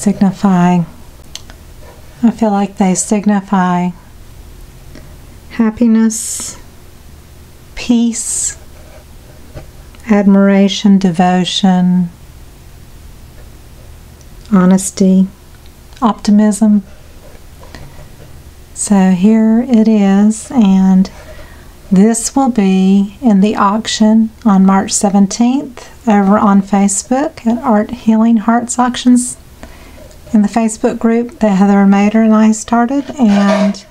signify, I feel like they signify happiness, peace, admiration, devotion, honesty, optimism. So here it is, and this will be in the auction on March 17th over on Facebook at Art Healing Hearts Auctions in the Facebook group that Heather Mader and I started. And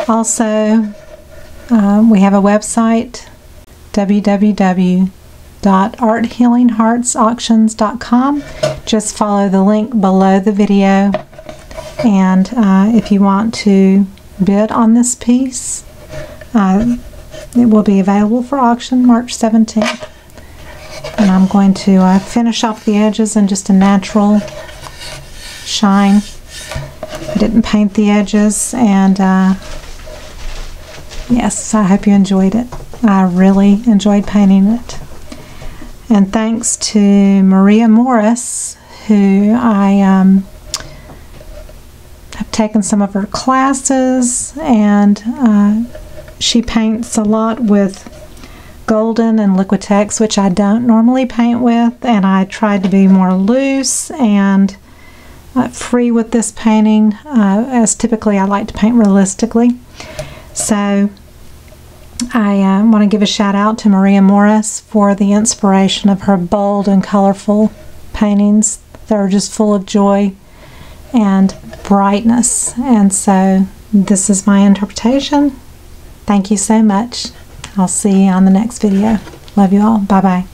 also we have a website, www.arthealingheartsauctions.com. Just follow the link below the video, and if you want to bid on this piece, it will be available for auction March 17th. And I'm going to finish off the edges in just a natural shine. I didn't paint the edges, and yes, I hope you enjoyed it. I really enjoyed painting it. And thanks to Maria Morris, who I have taken some of her classes, and she paints a lot with golden and Liquitex, which I don't normally paint with, and I tried to be more loose and free with this painting, as typically I like to paint realistically. So I want to give a shout out to Maria Morris for the inspiration of her bold and colorful paintings. They're just full of joy and brightness, and so this is my interpretation. Thank you so much. I'll see you on the next video. Love you all. Bye-bye.